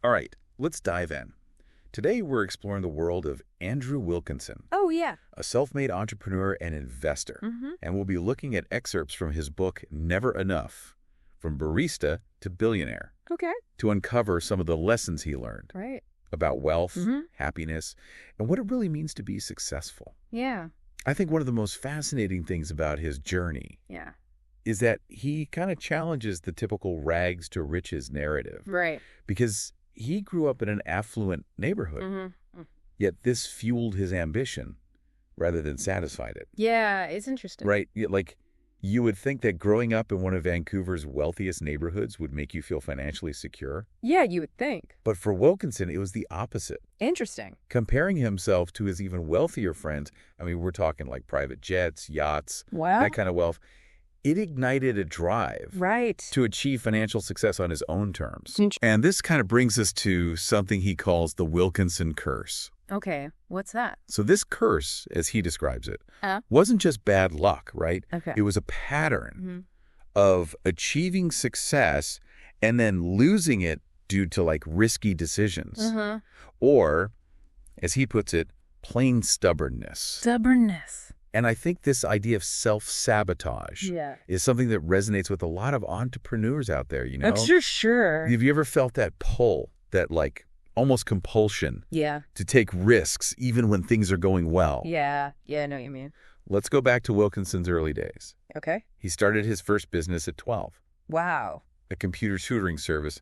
All right, let's dive in. Today, we're exploring the world of Andrew Wilkinson, Oh, yeah. a self-made entrepreneur and investor. And we'll be looking at excerpts from his book, Never Enough, From Barista to Billionaire, Okay. to uncover some of the lessons he learned Right. about wealth, happiness, and what it really means to be successful. Yeah. I think one of the most fascinating things about his journey Yeah. is that he kind of challenges the typical rags to riches narrative. Right. Because he grew up in an affluent neighborhood, yet this fueled his ambition rather than satisfied it. Yeah, it's interesting. Right? Like, you would think that growing up in one of Vancouver's wealthiest neighborhoods would make you feel financially secure. Yeah, you would think. But for Wilkinson, it was the opposite. Interesting. Comparing himself to his even wealthier friends, I mean, we're talking like private jets, yachts, Wow. that kind of wealth. It ignited a drive Right. to achieve financial success on his own terms. Int- And this kind of brings us to something he calls the Wilkinson curse. Okay. What's that? So this curse, as he describes it, Uh. wasn't just bad luck, right? Okay. It was a pattern of achieving success and then losing it due to like risky decisions. Or, as he puts it, plain stubbornness. Stubbornness. And I think this idea of self-sabotage Yeah. is something that resonates with a lot of entrepreneurs out there, you know? Sure. Have you ever felt that pull, that like almost compulsion Yeah. to take risks even when things are going well? Yeah. Yeah, I know what you mean. Let's go back to Wilkinson's early days. Okay. He started his first business at 12, Wow. a computer tutoring service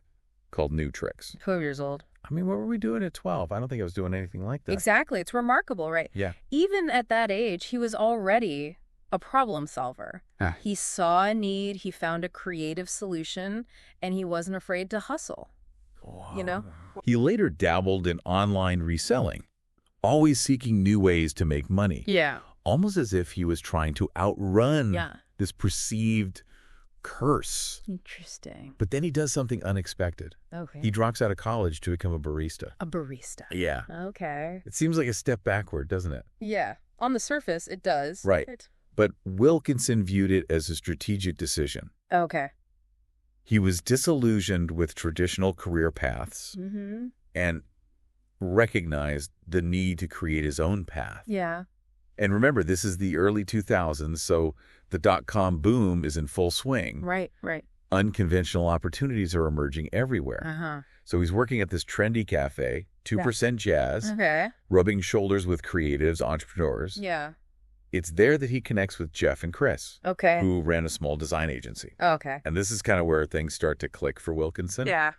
called New Tricks. 12 years old. I mean, what were we doing at 12? I don't think I was doing anything like that. Exactly. It's remarkable, right? Yeah. Even at that age, he was already a problem solver. Ah. He saw a need, he found a creative solution, and he wasn't afraid to hustle. You know? He later dabbled in online reselling, always seeking new ways to make money, Yeah. almost as if he was trying to outrun Yeah. this perceived curse. Interesting. But then he does something unexpected. Okay. He drops out of college to become a barista. A barista. Yeah. Okay. It seems like a step backward, doesn't it? Yeah. On the surface, it does. Right. But Wilkinson viewed it as a strategic decision. Okay. He was disillusioned with traditional career paths and recognized the need to create his own path. Yeah. And remember, this is the early 2000s, so the dot-com boom is in full swing. Right. Unconventional opportunities are emerging everywhere. So he's working at this trendy cafe, 2% jazz, Okay. rubbing shoulders with creatives, entrepreneurs. Yeah. It's there that he connects with Jeff and Chris, Okay. who ran a small design agency. Okay. And this is kind of where things start to click for Wilkinson. Yeah.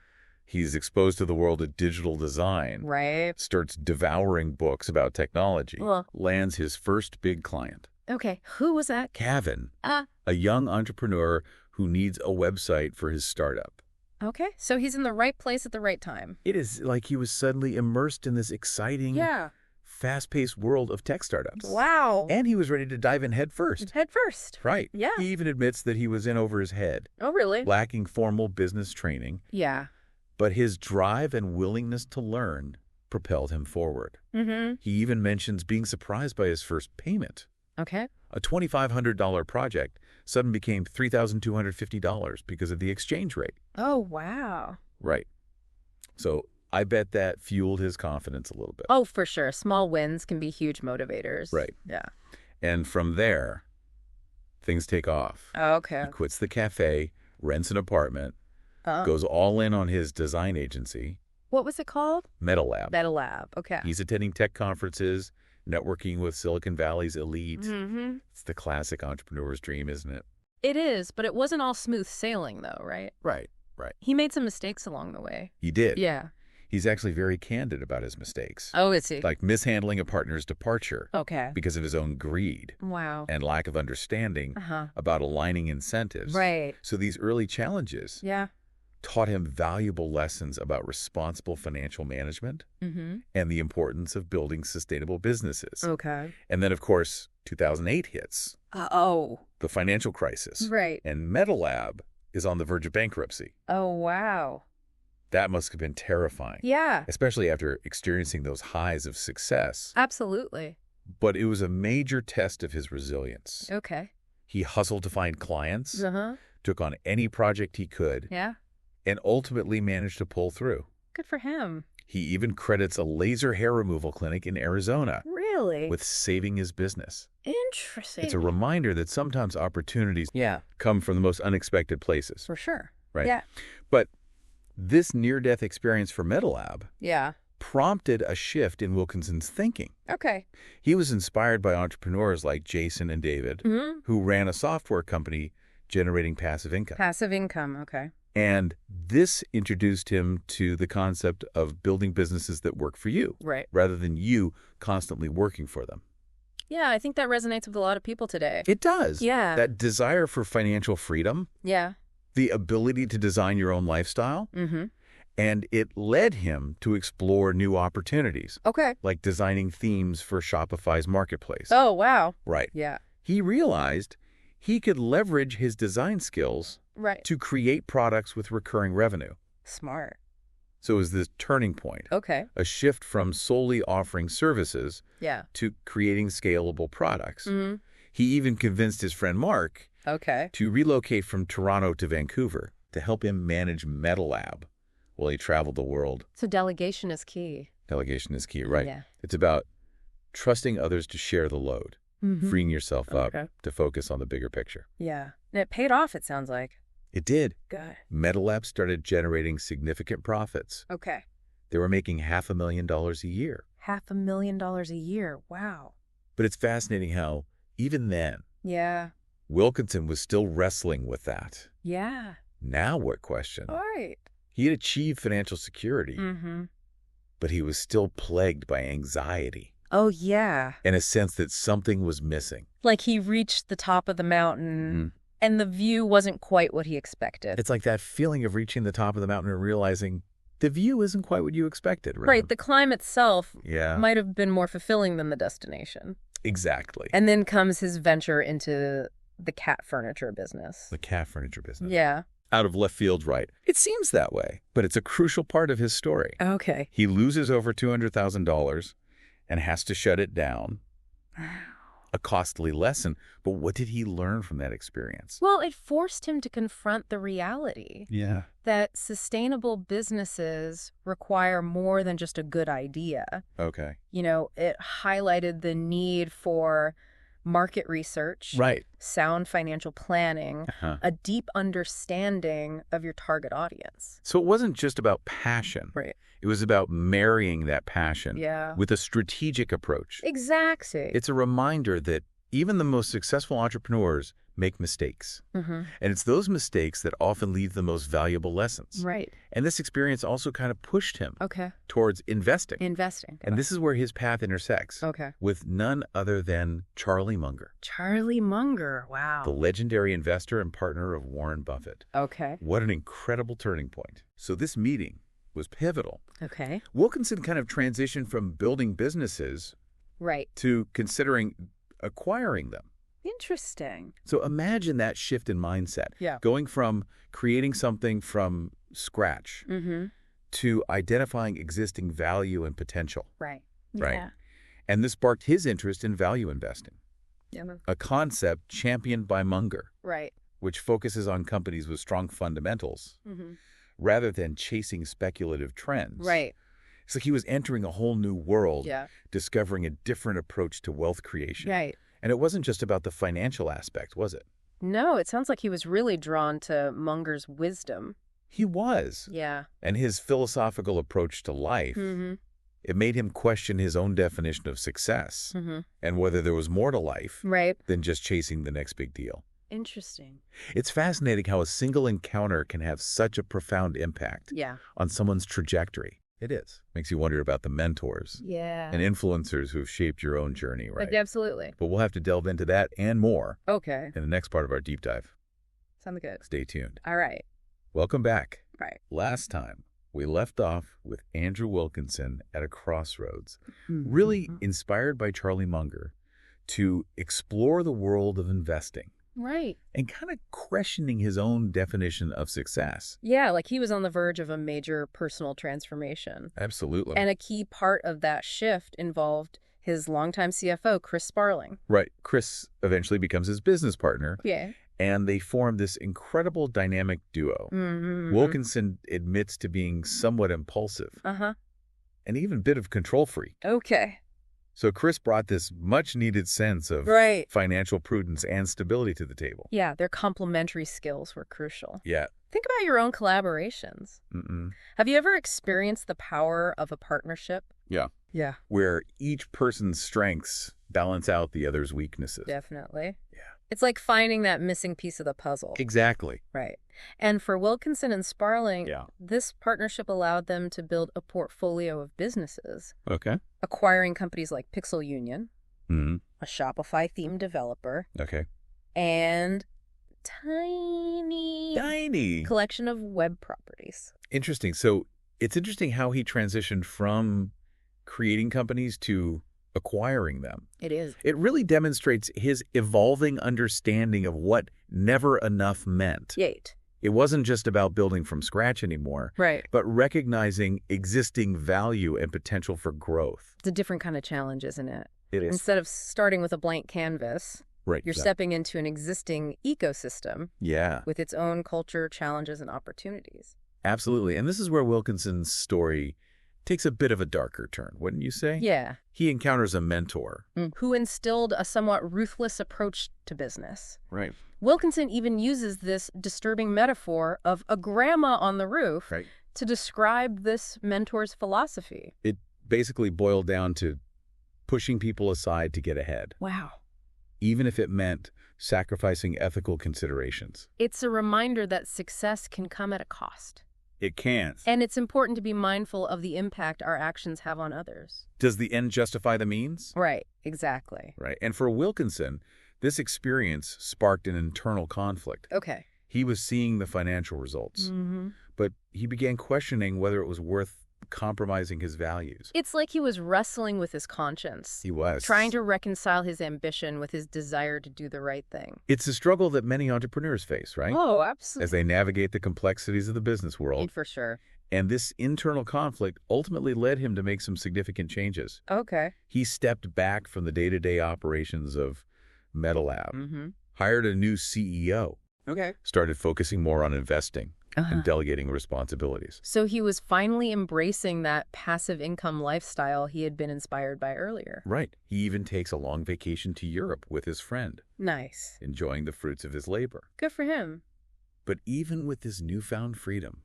He's exposed to the world of digital design, Right. starts devouring books about technology, Well. lands his first big client, Okay. Who was that? Kevin, a young entrepreneur who needs a website for his startup. Okay. So he's in the right place at the right time. It is like he was suddenly immersed in this exciting, fast-paced world of tech startups. Wow. And he was ready to dive in head first. Head first. Right. Yeah. He even admits that he was in over his head, Oh, really? lacking formal business training, Yeah. but his drive and willingness to learn propelled him forward. He even mentions being surprised by his first payment. Okay. A $2,500 project suddenly became $3,250 because of the exchange rate. Oh, wow. Right. So I bet that fueled his confidence a little bit. Oh, for sure. Small wins can be huge motivators. Right. Yeah. And from there, things take off. Okay. He quits the cafe, rents an apartment, goes all in on his design agency, What was it called? Metal Lab. Metal Lab. Okay. He's attending tech conferences, networking with Silicon Valley's elite. It's the classic entrepreneur's dream, isn't it? It is, but it wasn't all smooth sailing, though, right? Right. He made some mistakes along the way. He did. Yeah. He's actually very candid about his mistakes. Oh, is he? Like mishandling a partner's departure Okay. because of his own greed Wow. and lack of understanding about aligning incentives. Right. So these early challenges Yeah. taught him valuable lessons about responsible financial management and the importance of building sustainable businesses. Okay. And then, of course, 2008 hits, the financial crisis. Right. And Metal Lab is on the verge of bankruptcy. Oh, wow. That must have been terrifying. Yeah. Especially after experiencing those highs of success. Absolutely. But it was a major test of his resilience. Okay. He hustled to find clients, Uh-huh. took on any project he could, Yeah. and ultimately managed to pull through. Good for him. He even credits a laser hair removal clinic in Arizona Really? with saving his business. Interesting. It's a reminder that sometimes opportunities come from the most unexpected places. For sure. Right? Yeah. But this near-death experience for MetaLab prompted a shift in Wilkinson's thinking. Okay. He was inspired by entrepreneurs like Jason and David, who ran a software company generating passive income. Passive income, okay. And this introduced him to the concept of building businesses that work for you, right, rather than you constantly working for them. Yeah, I think that resonates with a lot of people today. It does. Yeah. That desire for financial freedom. Yeah. The ability to design your own lifestyle. And it led him to explore new opportunities. Okay. Like designing themes for Shopify's marketplace. Oh, wow. Right. Yeah. He realized he could leverage his design skills to create products with recurring revenue. Smart. So it was this turning point. Okay. A shift from solely offering services to creating scalable products. He even convinced his friend Mark to relocate from Toronto to Vancouver to help him manage MetaLab while he traveled the world. So delegation is key. Delegation is key, right? Yeah. It's about trusting others to share the load, freeing yourself up to focus on the bigger picture. Yeah. And it paid off, it sounds like. It did. Good. MetaLab started generating significant profits. Okay. They were making $500,000 a year. $500,000 a year. Wow. But it's fascinating how, even then, Wilkinson was still wrestling with that. Yeah. Now what question? All right. He had achieved financial security, but he was still plagued by anxiety. Oh, yeah. And a sense that something was missing. Like he reached the top of the mountain and the view wasn't quite what he expected. It's like that feeling of reaching the top of the mountain and realizing the view isn't quite what you expected. Right. The climb itself might have been more fulfilling than the destination. Exactly. And then comes his venture into the cat furniture business. The cat furniture business. Yeah. Out of left field, right? It seems that way, but it's a crucial part of his story. Okay. He loses over $200,000 and has to shut it down. A costly lesson, but what did he learn from that experience? Well, it forced him to confront the reality that sustainable businesses require more than just a good idea. Okay. You know, it highlighted the need for market research, sound financial planning, a deep understanding of your target audience. So it wasn't just about passion. Right. It was about marrying that passion with a strategic approach. Exactly. It's a reminder that even the most successful entrepreneurs make mistakes. And it's those mistakes that often leave the most valuable lessons. Right. And this experience also kind of pushed him towards investing. Investing. And this is where his path intersects with none other than Charlie Munger. Charlie Munger. Wow. The legendary investor and partner of Warren Buffett. Okay. What an incredible turning point. So this meeting was pivotal. Okay. Wilkinson kind of transitioned from building businesses to considering acquiring them. Interesting. So imagine that shift in mindset. Yeah. Going from creating something from scratch to identifying existing value and potential. Right. Right. Yeah. And this sparked his interest in value investing. Yeah. A concept championed by Munger. Right. Which focuses on companies with strong fundamentals rather than chasing speculative trends. Right. It's like he was entering a whole new world, discovering a different approach to wealth creation. Right. And it wasn't just about the financial aspect, was it? No, it sounds like he was really drawn to Munger's wisdom. He was. Yeah. And his philosophical approach to life, it made him question his own definition of success and whether there was more to life than just chasing the next big deal. Interesting. It's fascinating how a single encounter can have such a profound impact on someone's trajectory. It is. Makes you wonder about the mentors and influencers who've shaped your own journey, right? Absolutely. But we'll have to delve into that and more in the next part of our deep dive. Sounds good. Stay tuned. All right. Welcome back. Right. Last time, we left off with Andrew Wilkinson at a crossroads, really inspired by Charlie Munger to explore the world of investing. Right. And kind of questioning his own definition of success. Yeah, like he was on the verge of a major personal transformation. Absolutely. And a key part of that shift involved his longtime CFO, Chris Sparling. Right. Chris eventually becomes his business partner. Yeah. and they formed this incredible dynamic duo. Wilkinson admits to being somewhat impulsive and even a bit of control freak. Okay. So Chris brought this much-needed sense of financial prudence and stability to the table. Yeah, their complementary skills were crucial. Yeah. Think about your own collaborations. Have you ever experienced the power of a partnership? Yeah. Yeah. Where each person's strengths balance out the other's weaknesses. Definitely. Yeah. It's like finding that missing piece of the puzzle. Exactly. Right. And for Wilkinson and Sparling, this partnership allowed them to build a portfolio of businesses. Okay. Acquiring companies like Pixel Union, a Shopify-themed developer, and tiny collection of web properties. Interesting. So it's interesting how he transitioned from creating companies to acquiring them. It is. It really demonstrates his evolving understanding of what never enough meant. It wasn't just about building from scratch anymore, but recognizing existing value and potential for growth. It's a different kind of challenge, isn't it? It is. Instead of starting with a blank canvas, you're stepping into an existing ecosystem with its own culture, challenges, and opportunities. Absolutely. And this is where Wilkinson's story takes a bit of a darker turn, wouldn't you say? Yeah. He encounters a mentor who instilled a somewhat ruthless approach to business. Right. Wilkinson even uses this disturbing metaphor of a grandma on the roof to describe this mentor's philosophy. It basically boiled down to pushing people aside to get ahead. Wow. Even if it meant sacrificing ethical considerations. It's a reminder that success can come at a cost. It can't. And it's important to be mindful of the impact our actions have on others. Does the end justify the means? Right, exactly. Right. And for Wilkinson, this experience sparked an internal conflict. Okay. He was seeing the financial results, but he began questioning whether it was worth compromising his values. It's like he was wrestling with his conscience. He was. Trying to reconcile his ambition with his desire to do the right thing. It's a struggle that many entrepreneurs face, right? Oh, absolutely. As they navigate the complexities of the business world. For sure. And this internal conflict ultimately led him to make some significant changes. Okay. He stepped back from the day-to-day operations of MetaLab, hired a new CEO, started focusing more on investing and delegating responsibilities. So he was finally embracing that passive income lifestyle he had been inspired by earlier. Right. He even takes a long vacation to Europe with his friend. Nice. Enjoying the fruits of his labor. Good for him. But even with his newfound freedom,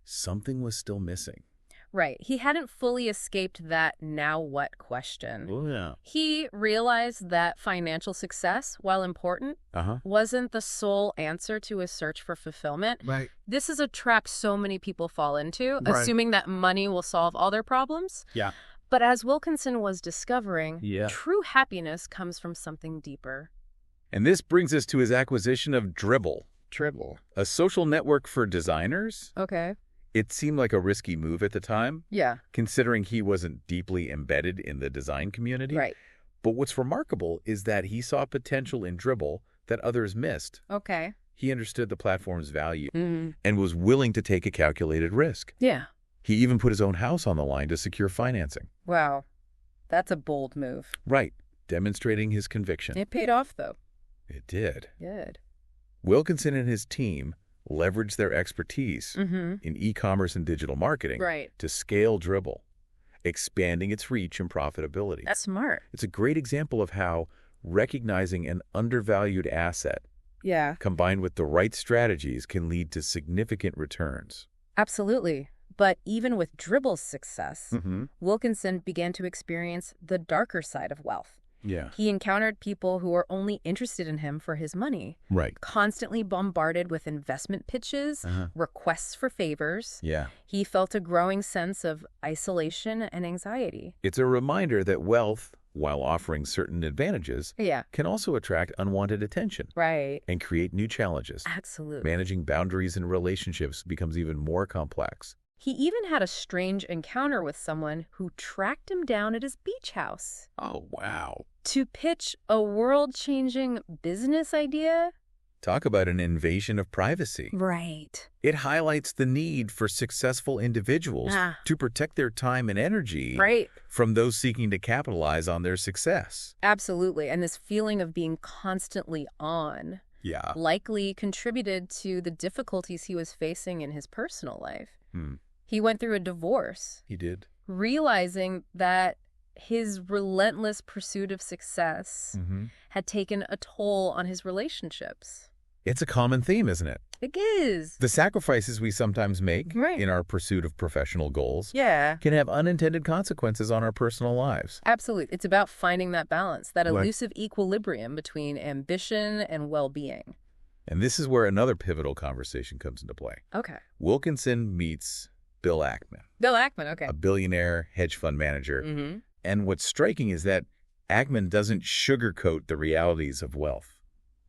something was still missing. Right. He hadn't fully escaped that now what question. Oh, yeah. He realized that financial success, while important, wasn't the sole answer to his search for fulfillment. Right. This is a trap so many people fall into, assuming that money will solve all their problems. Yeah. But as Wilkinson was discovering, true happiness comes from something deeper. And this brings us to his acquisition of Dribbble. Dribbble. A social network for designers. Okay. It seemed like a risky move at the time. Yeah. Considering he wasn't deeply embedded in the design community. Right. But what's remarkable is that he saw potential in Dribbble that others missed. Okay. He understood the platform's value and was willing to take a calculated risk. Yeah. He even put his own house on the line to secure financing. Wow. That's a bold move. Right. Demonstrating his conviction. It paid off, though. It did. Good. Wilkinson and his team leveraged their expertise in e-commerce and digital marketing to scale Dribbble, expanding its reach and profitability. That's smart. It's a great example of how recognizing an undervalued asset combined with the right strategies can lead to significant returns. Absolutely. But even with Dribble's success, Wilkinson began to experience the darker side of wealth. Yeah. He encountered people who were only interested in him for his money. Right. Constantly bombarded with investment pitches, requests for favors. Yeah. He felt a growing sense of isolation and anxiety. It's a reminder that wealth, while offering certain advantages, can also attract unwanted attention. Right. And create new challenges. Absolutely. Managing boundaries in relationships becomes even more complex. He even had a strange encounter with someone who tracked him down at his beach house. Oh, wow. To pitch a world-changing business idea? Talk about an invasion of privacy. Right. It highlights the need for successful individuals to protect their time and energy from those seeking to capitalize on their success. Absolutely. And this feeling of being constantly on Yeah. likely contributed to the difficulties he was facing in his personal life. Hmm. He went through a divorce. He did. Realizing that his relentless pursuit of success had taken a toll on his relationships. It's a common theme, isn't it? It is. The sacrifices we sometimes make in our pursuit of professional goals can have unintended consequences on our personal lives. Absolutely. It's about finding that balance, that elusive equilibrium between ambition and well-being. And this is where another pivotal conversation comes into play. Okay. Wilkinson meets Bill Ackman. Bill Ackman, okay. A billionaire hedge fund manager. And what's striking is that Ackman doesn't sugarcoat the realities of wealth.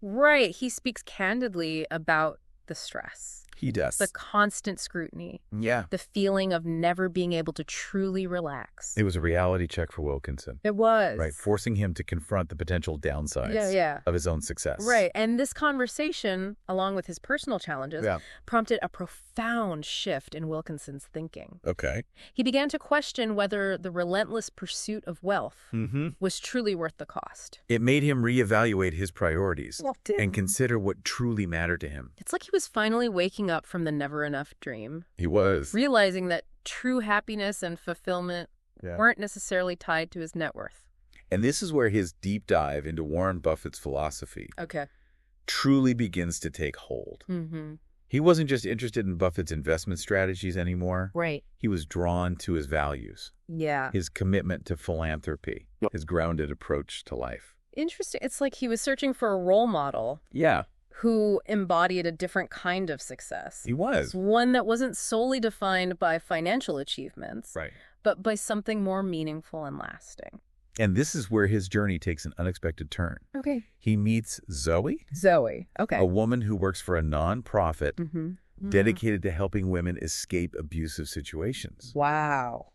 Right. He speaks candidly about the stress. He does. The constant scrutiny. Yeah. The feeling of never being able to truly relax. It was a reality check for Wilkinson. It was. Right. Forcing him to confront the potential downsides of his own success. Right. And this conversation, along with his personal challenges, prompted a profound shift in Wilkinson's thinking. Okay. He began to question whether the relentless pursuit of wealth was truly worth the cost. It made him reevaluate his priorities and consider what truly mattered to him. It's like he was finally waking up from the never enough dream. He was. Realizing that true happiness and fulfillment weren't necessarily tied to his net worth. And this is where his deep dive into Warren Buffett's philosophy truly begins to take hold. He wasn't just interested in Buffett's investment strategies anymore. Right. He was drawn to his values. Yeah. His commitment to philanthropy, his grounded approach to life. Interesting. It's like he was searching for a role model. Yeah. Who embodied a different kind of success. He was. One that wasn't solely defined by financial achievements, right, but by something more meaningful and lasting. And this is where his journey takes an unexpected turn. Okay. He meets Zoe. Zoe, okay. A woman who works for a nonprofit dedicated to helping women escape abusive situations. Wow.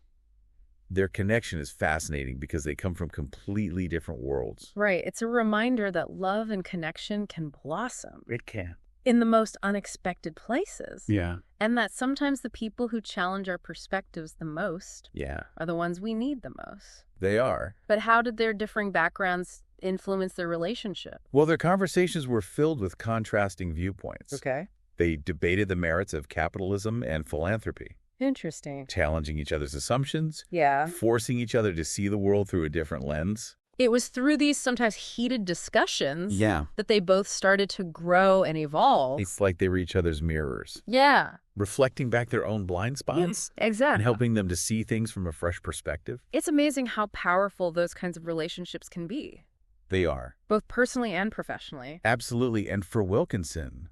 Their connection is fascinating because they come from completely different worlds. Right. It's a reminder that love and connection can blossom. It can. In the most unexpected places. Yeah. And that sometimes the people who challenge our perspectives the most are the ones we need the most. They are. But how did their differing backgrounds influence their relationship? Well, their conversations were filled with contrasting viewpoints. Okay. They debated the merits of capitalism and philanthropy. Interesting. Challenging each other's assumptions. Yeah. Forcing each other to see the world through a different lens. It was through these sometimes heated discussions that they both started to grow and evolve. It's like they were each other's mirrors. Yeah. Reflecting back their own blind spots. Yes, exactly. And helping them to see things from a fresh perspective. It's amazing how powerful those kinds of relationships can be. They are. Both personally and professionally. Absolutely. And for Wilkinson,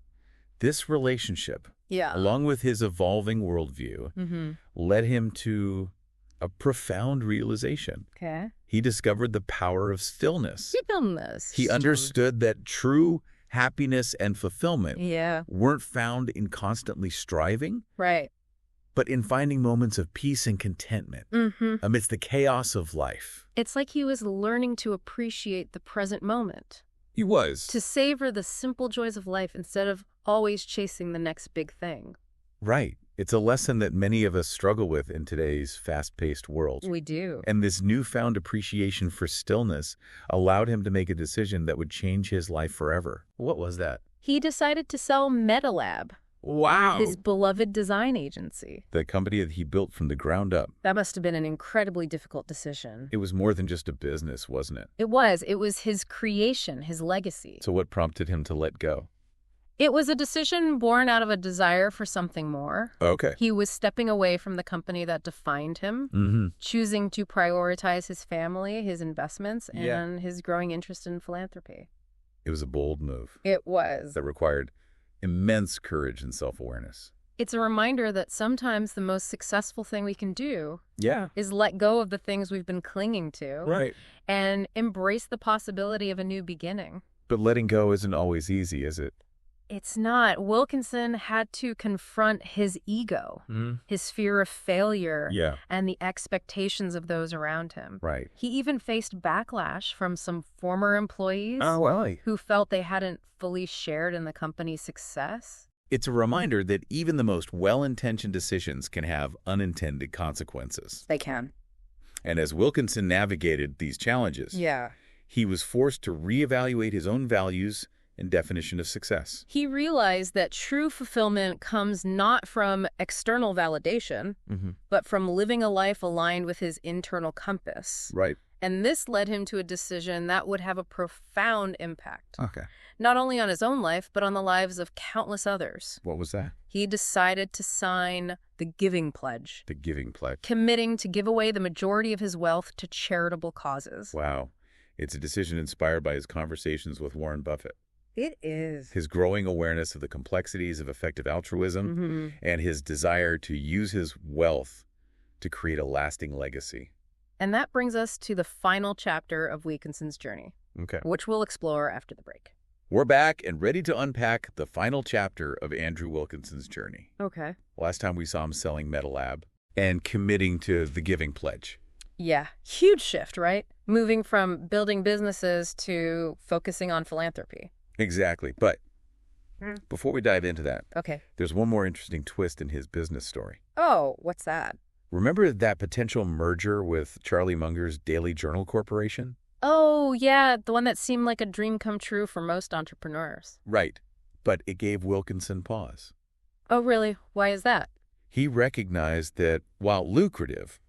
this relationship, along with his evolving worldview, led him to a profound realization. Okay. He discovered the power of stillness. Stillness. He understood that true happiness and fulfillment weren't found in constantly striving, but in finding moments of peace and contentment amidst the chaos of life. It's like he was learning to appreciate the present moment. He was. To savor the simple joys of life instead of always chasing the next big thing. Right. It's a lesson that many of us struggle with in today's fast-paced world. We do. And this newfound appreciation for stillness allowed him to make a decision that would change his life forever. What was that? He decided to sell MetaLab. Wow. His beloved design agency. The company that he built from the ground up. That must have been an incredibly difficult decision. It was more than just a business, wasn't it? It was. It was his creation, his legacy. So what prompted him to let go? It was a decision born out of a desire for something more. Okay. He was stepping away from the company that defined him, choosing to prioritize his family, his investments, and his growing interest in philanthropy. It was a bold move. It was. That required immense courage and self-awareness. It's a reminder that sometimes the most successful thing we can do is let go of the things we've been clinging to and embrace the possibility of a new beginning. But letting go isn't always easy, is it? It's not. Wilkinson had to confront his ego, his fear of failure, and the expectations of those around him. Right. He even faced backlash from some former employees who felt they hadn't fully shared in the company's success. It's a reminder that even the most well-intentioned decisions can have unintended consequences. They can. And as Wilkinson navigated these challenges, he was forced to reevaluate his own values and definition of success. He realized that true fulfillment comes not from external validation, but from living a life aligned with his internal compass. Right. And this led him to a decision that would have a profound impact. Okay. Not only on his own life, but on the lives of countless others. What was that? He decided to sign the Giving Pledge. The Giving Pledge. Committing to give away the majority of his wealth to charitable causes. Wow. It's a decision inspired by his conversations with Warren Buffett. It is. His growing awareness of the complexities of effective altruism and his desire to use his wealth to create a lasting legacy. And that brings us to the final chapter of Wilkinson's journey, which we'll explore after the break. We're back and ready to unpack the final chapter of Andrew Wilkinson's journey. Okay. Last time we saw him selling MetaLab and committing to the Giving Pledge. Yeah, huge shift, right? Moving from building businesses to focusing on philanthropy. Exactly. But before we dive into that, there's one more interesting twist in his business story. Oh, what's that? Remember that potential merger with Charlie Munger's Daily Journal Corporation? Oh, yeah, the one that seemed like a dream come true for most entrepreneurs. Right. But it gave Wilkinson pause. Oh, really? Why is that? He recognized that while lucrative,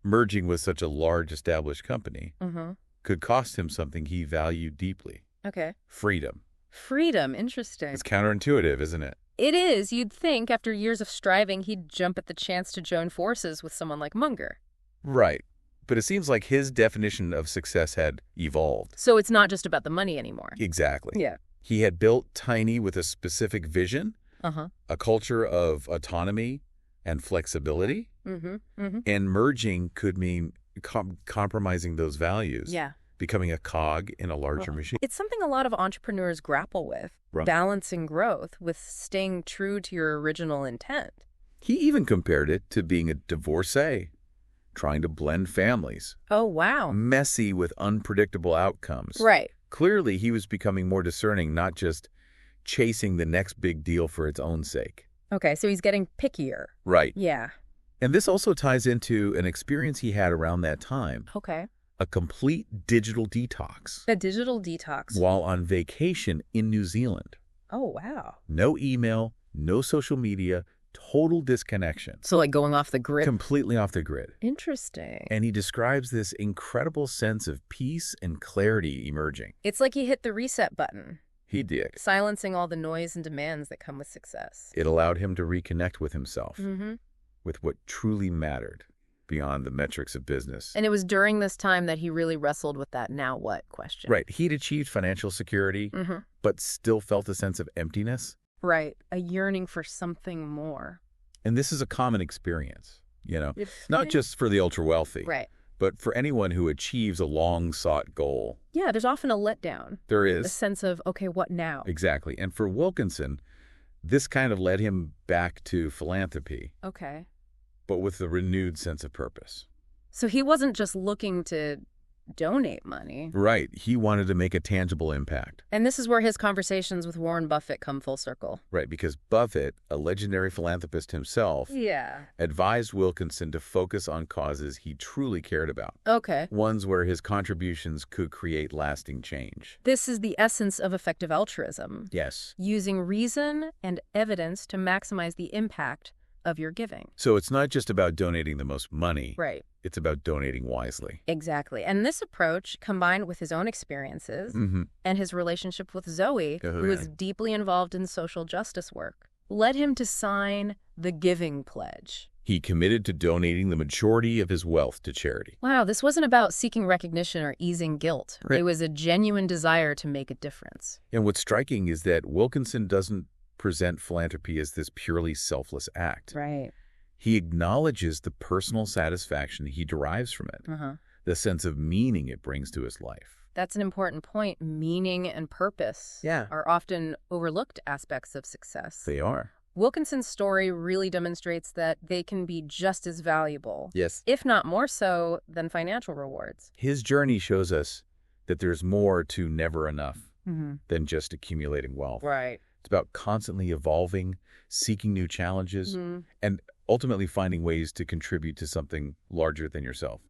merging with such a large established company could cost him something he valued deeply. Okay. Freedom. Freedom, interesting. It's counterintuitive, isn't it? It is. You'd think after years of striving, he'd jump at the chance to join forces with someone like Munger. Right. But it seems like his definition of success had evolved. So it's not just about the money anymore. Exactly. Yeah. He had built Tiny with a specific vision, a culture of autonomy and flexibility, and merging could mean compromising those values. Yeah. Becoming a cog in a larger machine. It's something a lot of entrepreneurs grapple with, balancing growth with staying true to your original intent. He even compared it to being a divorcee, trying to blend families. Oh, wow. Messy with unpredictable outcomes. Right. Clearly, he was becoming more discerning, not just chasing the next big deal for its own sake. Okay, so he's getting pickier. Right. Yeah. And this also ties into an experience he had around that time. Okay. A complete digital detox. A digital detox. While on vacation in New Zealand. Oh, wow. No email, no social media, total disconnection. So like going off the grid? Completely off the grid. Interesting. And he describes this incredible sense of peace and clarity emerging. It's like he hit the reset button. He did. Silencing all the noise and demands that come with success. It allowed him to reconnect with himself, with what truly mattered beyond the metrics of business. And it was during this time that he really wrestled with that now what question. Right. He'd achieved financial security, but still felt a sense of emptiness. Right. A yearning for something more. And this is a common experience, not just for the ultra-wealthy. Right. But for anyone who achieves a long-sought goal. Yeah, there's often a letdown. There is. A sense of, okay, what now? Exactly. And for Wilkinson, this kind of led him back to philanthropy. Okay. But with a renewed sense of purpose. So he wasn't just looking to donate money. Right. He wanted to make a tangible impact. And this is where his conversations with Warren Buffett come full circle. Right, because Buffett, a legendary philanthropist himself, advised Wilkinson to focus on causes he truly cared about. Okay. Ones where his contributions could create lasting change. This is the essence of effective altruism. Yes. Using reason and evidence to maximize the impact of your giving. So it's not just about donating the most money. Right. It's about donating wisely. Exactly. And this approach, combined with his own experiences and his relationship with Zoe, who is deeply involved in social justice work, led him to sign the Giving Pledge. He committed to donating the majority of his wealth to charity. Wow, this wasn't about seeking recognition or easing guilt. Right. It was a genuine desire to make a difference. And what's striking is that Wilkinson doesn't present philanthropy as this purely selfless act. Right. He acknowledges the personal satisfaction he derives from it, the sense of meaning it brings to his life. That's an important point. Meaning and purpose are often overlooked aspects of success. They are. Wilkinson's story really demonstrates that they can be just as valuable, if not more so, than financial rewards. His journey shows us that there's more to never enough than just accumulating wealth. Right. It's about constantly evolving, seeking new challenges, and ultimately finding ways to contribute to something larger than yourself.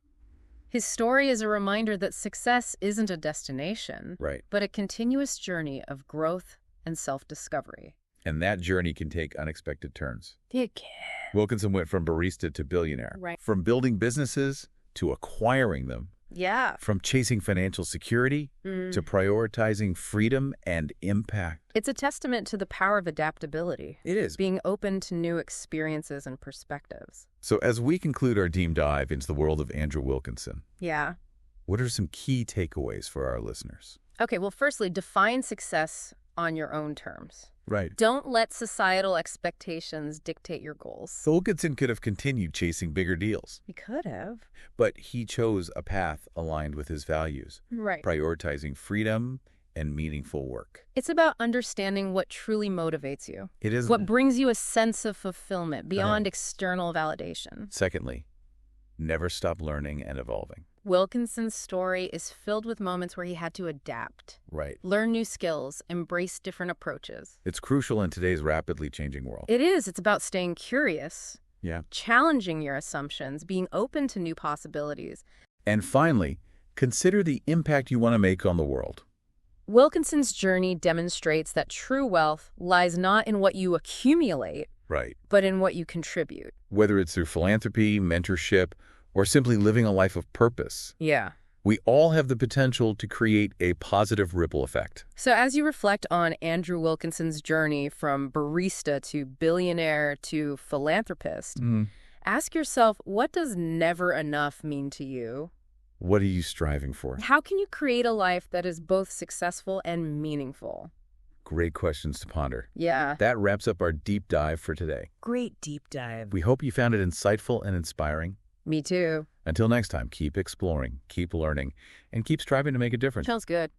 His story is a reminder that success isn't a destination, Right. but a continuous journey of growth and self-discovery. And that journey can take unexpected turns. It can. Wilkinson went from barista to billionaire. Right. From building businesses to acquiring them. Yeah. From chasing financial security to prioritizing freedom and impact. It's a testament to the power of adaptability. It is. Being open to new experiences and perspectives. So as we conclude our deep dive into the world of Andrew Wilkinson, Yeah. what are some key takeaways for our listeners? Okay, well, firstly, define success on your own terms. Right. Don't let societal expectations dictate your goals. Wilkinson could have continued chasing bigger deals, He could have. but he chose a path aligned with his values, Right. prioritizing freedom and meaningful work. It's about understanding what truly motivates you. It is. What brings you a sense of fulfillment beyond external validation. Secondly, never stop learning and evolving. Wilkinson's story is filled with moments where he had to adapt, Right. learn new skills, embrace different approaches. It's crucial in today's rapidly changing world. It is. It's about staying curious, Yeah. challenging your assumptions, being open to new possibilities. And finally, consider the impact you want to make on the world. Wilkinson's journey demonstrates that true wealth lies not in what you accumulate, Right. but in what you contribute. Whether it's through philanthropy, mentorship, or simply living a life of purpose, Yeah. we all have the potential to create a positive ripple effect. So as you reflect on Andrew Wilkinson's journey from barista to billionaire to philanthropist, ask yourself, what does never enough mean to you? What are you striving for? How can you create a life that is both successful and meaningful? Great questions to ponder. Yeah. That wraps up our deep dive for today. Great deep dive. We hope you found it insightful and inspiring. Me too. Until next time, keep exploring, keep learning, and keep striving to make a difference. Sounds good.